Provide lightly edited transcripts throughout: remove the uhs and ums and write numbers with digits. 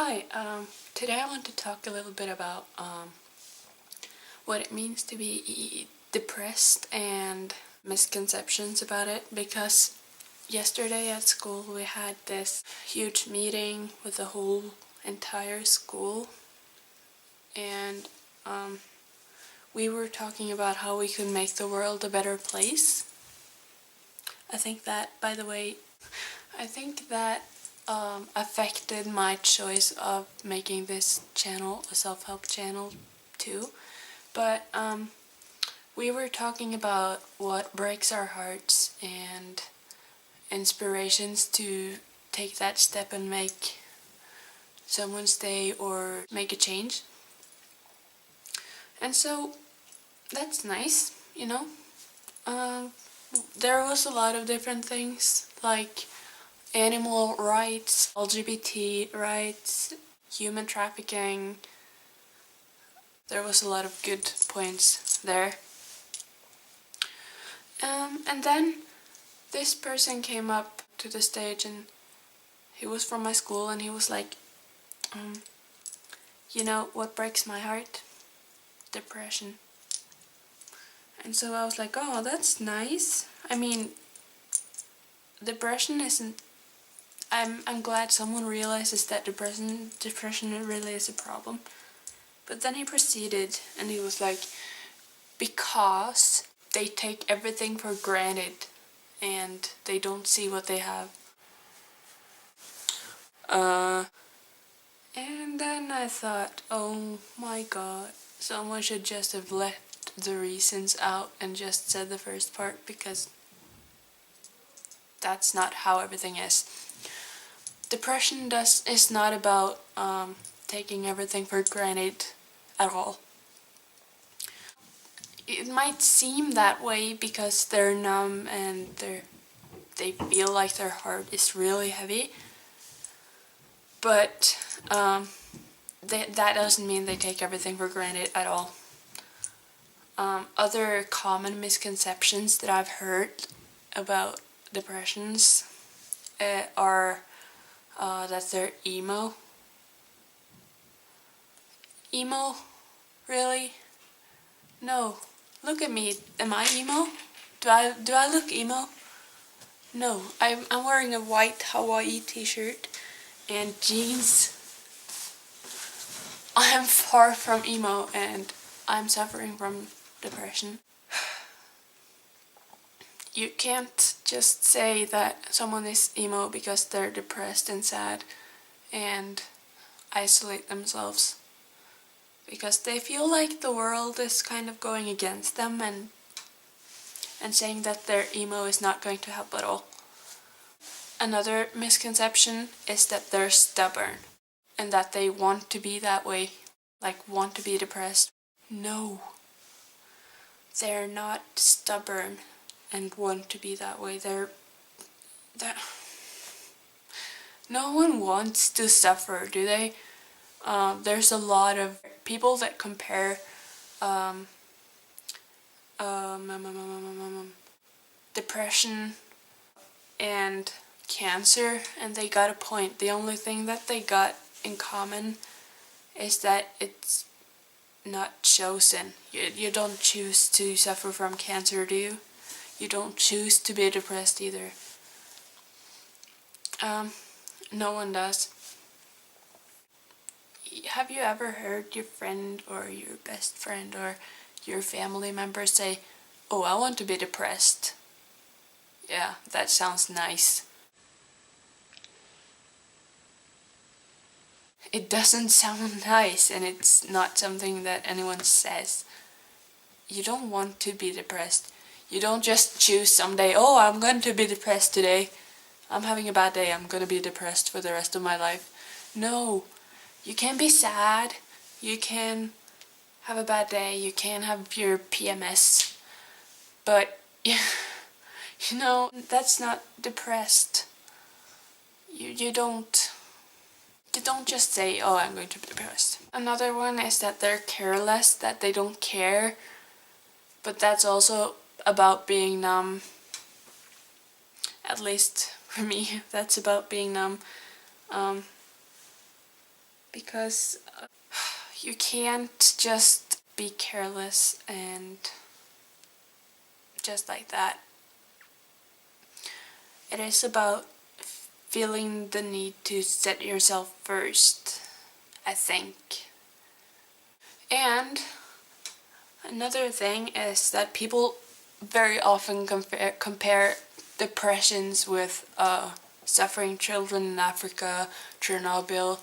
Hi, today I want to talk a little bit about what it means to be depressed and misconceptions about it, because yesterday at school we had this huge meeting with the whole entire school, and we were talking about how we could make the world a better place. I think that, by the way, affected my choice of making this channel a self-help channel too. But we were talking about what breaks our hearts and inspirations to take that step and make someone's day or make a change. And so that's nice, you know. There was a lot of different things, like animal rights, LGBT rights, human trafficking. There was a lot of good points there. And then this person came up to the stage, and he was from my school, and he was like, you know what breaks my heart? Depression. And so I was like, oh, that's nice. I mean, depression isn't... I'm glad someone realizes that depression really is a problem. But then he proceeded, and he was like, because they take everything for granted and they don't see what they have. And then I thought, oh my god, someone should just have left the reasons out and just said the first part, because that's not how everything is. Depression is not about taking everything for granted at all. It might seem that way because they're numb and they feel like their heart is really heavy, but that doesn't mean they take everything for granted at all. Other common misconceptions that I've heard about depressions are that they're emo. Emo? Really? No. Look at me. Am I emo? Do I look emo? No. I'm wearing a white Hawaii t-shirt and jeans. I am far from emo, and I'm suffering from depression. You can't just say that someone is emo because they're depressed and sad and isolate themselves, because they feel like the world is kind of going against them, and saying that their emo is not going to help at all. Another misconception is that they're stubborn and that they want to be that way, like want to be depressed. No, they're not stubborn and want to be that way. They're no one wants to suffer, do they? There's a lot of people that compare depression and cancer, and they got a point. The only thing that they got in common is that it's not chosen. You don't choose to suffer from cancer, do you? You don't choose to be depressed either. No one does. Have you ever heard your friend or your best friend or your family member say, oh, I want to be depressed? Yeah, that sounds nice. It doesn't sound nice, and it's not something that anyone says. You don't want to be depressed. You don't just choose someday, oh, I'm going to be depressed today. I'm having a bad day, I'm going to be depressed for the rest of my life. No, you can be sad, you can have a bad day, you can have your PMS, but you know, that's not depressed. You don't just say, oh, I'm going to be depressed. Another one is that they're careless, that they don't care, but that's also about being numb. At least for me, that's about being numb. because you can't just be careless and just like that. It is about feeling the need to set yourself first, I think. And another thing is that people very often compare depressions with suffering children in Africa, Chernobyl,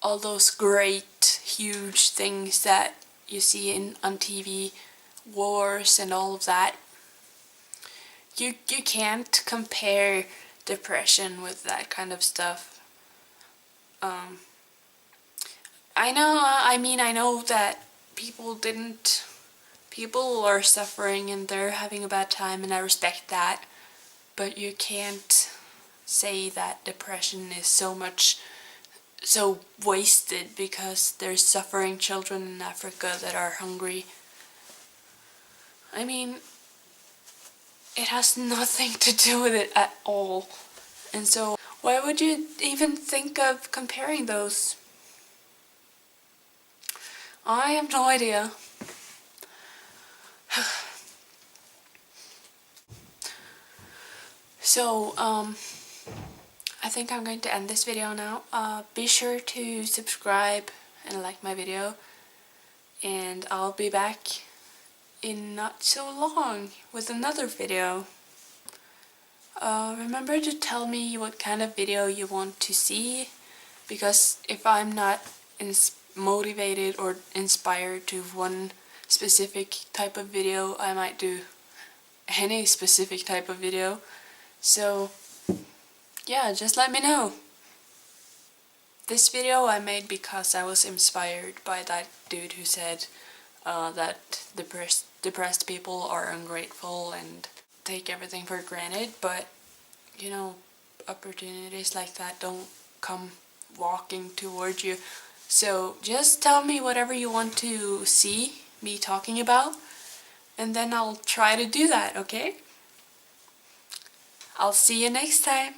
all those great, huge things that you see on TV, wars and all of that. You can't compare depression with that kind of stuff. I know that people are suffering and they're having a bad time, and I respect that, but you can't say that depression is so wasted because there's suffering children in Africa that are hungry. I mean, it has nothing to do with it at all. And so, why would you even think of comparing those? I have no idea. So, I think I'm going to end this video now. Be sure to subscribe and like my video, and I'll be back in not so long with another video. Remember to tell me what kind of video you want to see, because if I'm not motivated or inspired to one specific type of video, I might do any specific type of video. So yeah, just let me know. This video I made because I was inspired by that dude who said that depressed people are ungrateful and take everything for granted, but you know, opportunities like that don't come walking towards you. So just tell me whatever you want to see me talking about, and then I'll try to do that, okay? I'll see you next time.